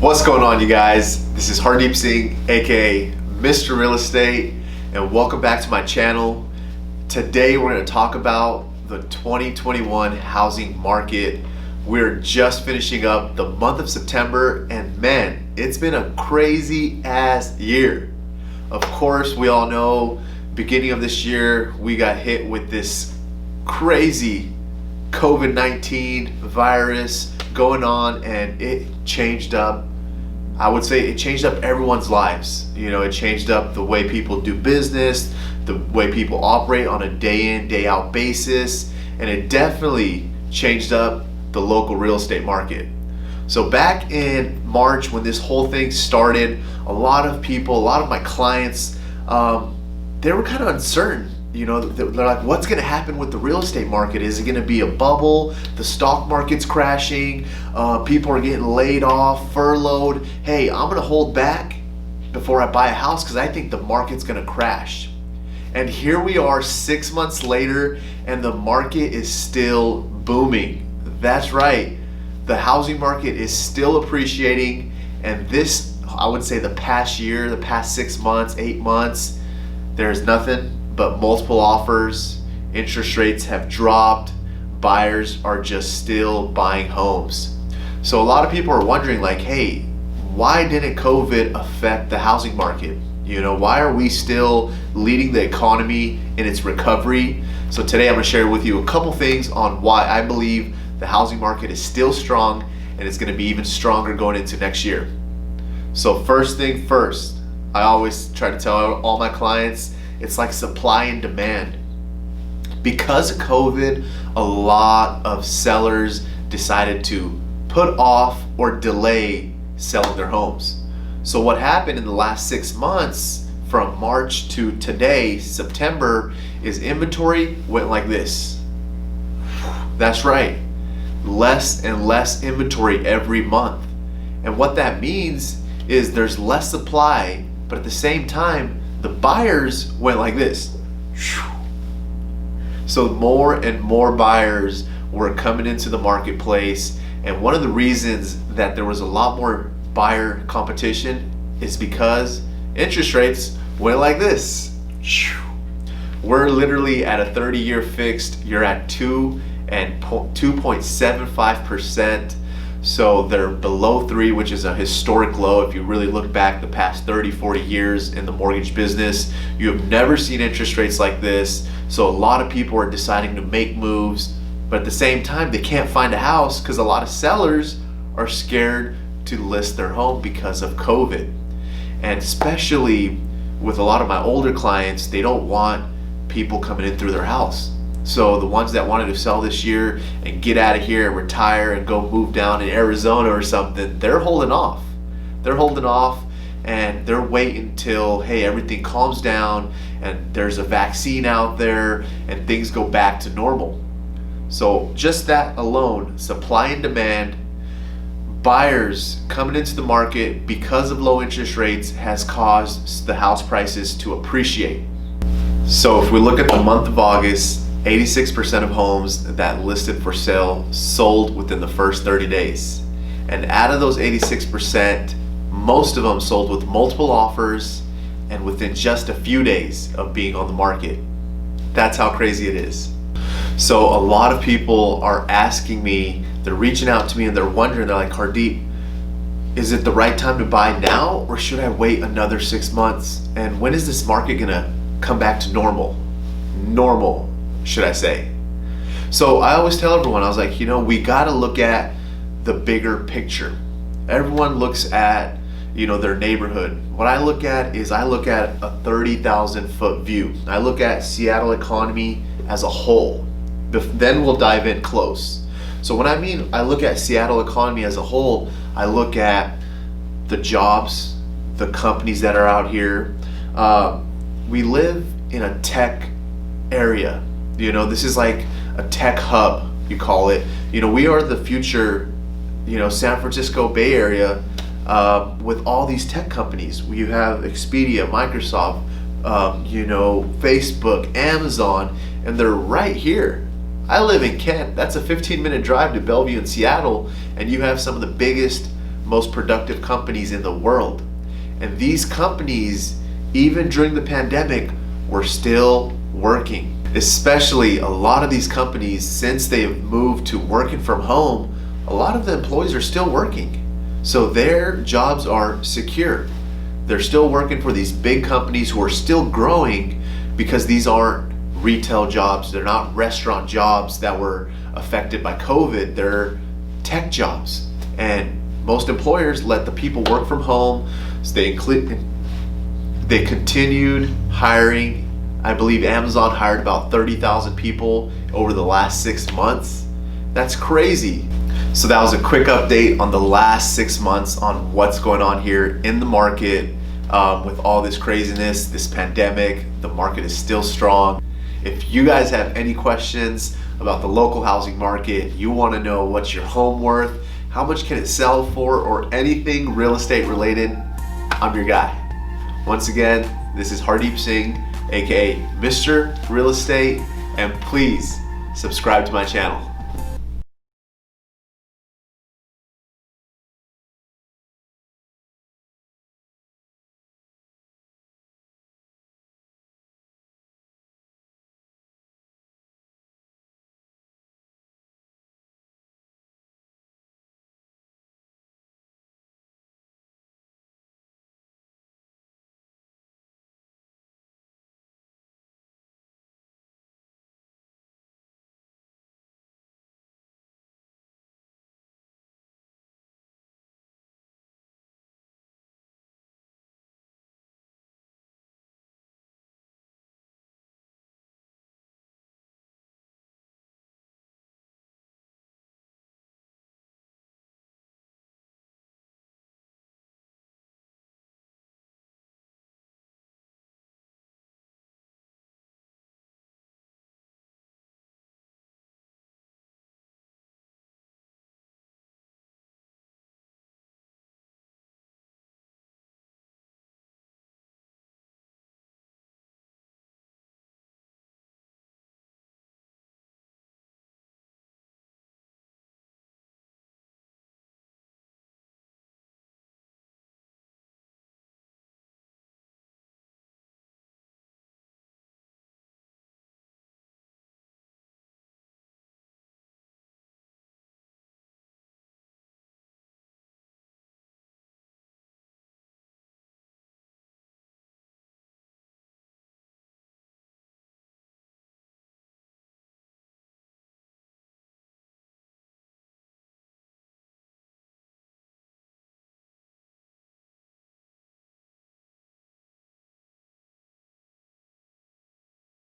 What's going on, you guys? This is Hardeep Singh, aka Mr. Real Estate, and welcome back to my channel. Today we're going to talk about the 2021 housing market. We're just finishing up the month of September, and man, it's been a crazy ass year. Of course, we all know beginning of this year we got hit with this crazy COVID-19 virus going on, and it changed up, I would say it changed up everyone's lives. It changed up the way people do business, the way people operate on a day in, day out basis, and it definitely changed up the local real estate market. So back in March when this whole thing started, a lot of people, a lot of my clients, they were kind of uncertain. They're like, what's going to happen with the real estate market? Is it going to be a bubble? The stock market's crashing. People are getting laid off, furloughed. Hey, I'm going to hold back before I buy a house because I think the market's going to crash. And here we are 6 months later, and the market is still booming. That's right. The housing market is still appreciating. And this, I would say the past year, the past 6 months, 8 months, there's nothing but multiple offers. Interest rates have dropped. Buyers are just still buying homes. So a lot of people are wondering, like, hey, why didn't COVID affect the housing market? Why are we still leading the economy in its recovery? So today I'm going to share with you a couple things on why I believe the housing market is still strong, and it's going to be even stronger going into next year. So first thing first, I always try to tell all my clients, it's like supply and demand. Because of COVID, a lot of sellers decided to put off or delay selling their homes. So what happened in the last 6 months, from March to today, September, is inventory went like this. That's right, less and less inventory every month. And what that means is there's less supply, but at the same time, the buyers went like this. So more and more buyers were coming into the marketplace, and one of the reasons that there was a lot more buyer competition is because interest rates went like this. We're literally at a 30-year fixed. You're at 2.75%. So they're below 3, which is a historic low. If you really look back the past 30, 40 years in the mortgage business, you have never seen interest rates like this. So a lot of people are deciding to make moves, but at the same time, they can't find a house because a lot of sellers are scared to list their home because of COVID. And especially with a lot of my older clients, they don't want people coming in through their house. So the ones that wanted to sell this year and get out of here and retire and go move down in Arizona or something, they're holding off. They're holding off, and they're waiting until, hey, everything calms down and there's a vaccine out there and things go back to normal. So just that alone, supply and demand, buyers coming into the market because of low interest rates has caused the house prices to appreciate. So if we look at the month of August, 86% of homes that listed for sale sold within the first 30 days. And out of those 86%, most of them sold with multiple offers and within just a few days of being on the market. That's how crazy it is. So a lot of people are asking me, they're reaching out to me and they're wondering, they're like, Hardeep, is it the right time to buy now, or should I wait another 6 months? And when is this market gonna come back to normal? Normal, should I say. So I always tell everyone, I was like, we got to look at the bigger picture. Everyone looks at, their neighborhood. What I look at is I look at a 30,000 foot view. I look at Seattle economy as a whole. Then we'll dive in close. So when I look at Seattle economy as a whole, I look at the jobs, the companies that are out here. We live in a tech area. This is like a tech hub, you call it. We are the future, San Francisco Bay Area, with all these tech companies. You have Expedia, Microsoft, Facebook, Amazon, and they're right here. I live in Kent. That's a 15-minute drive to Bellevue in Seattle, and you have some of the biggest most productive companies in the world. And these companies, even during the pandemic, were still working. Especially a lot of these companies, since they have moved to working from home, a lot of the employees are still working. So their jobs are secure. They're still working for these big companies who are still growing, because these aren't retail jobs. They're not restaurant jobs that were affected by COVID. They're tech jobs. And most employers let the people work from home. So they continued hiring. I believe Amazon hired about 30,000 people over the last 6 months. That's crazy. So that was a quick update on the last 6 months on what's going on here in the market. With all this craziness, this pandemic, the market is still strong. If you guys have any questions about the local housing market, you want to know what's your home worth, how much can it sell for, or anything real estate related, I'm your guy. Once again, this is Hardeep Singh, aka Mr. Real Estate, and please subscribe to my channel.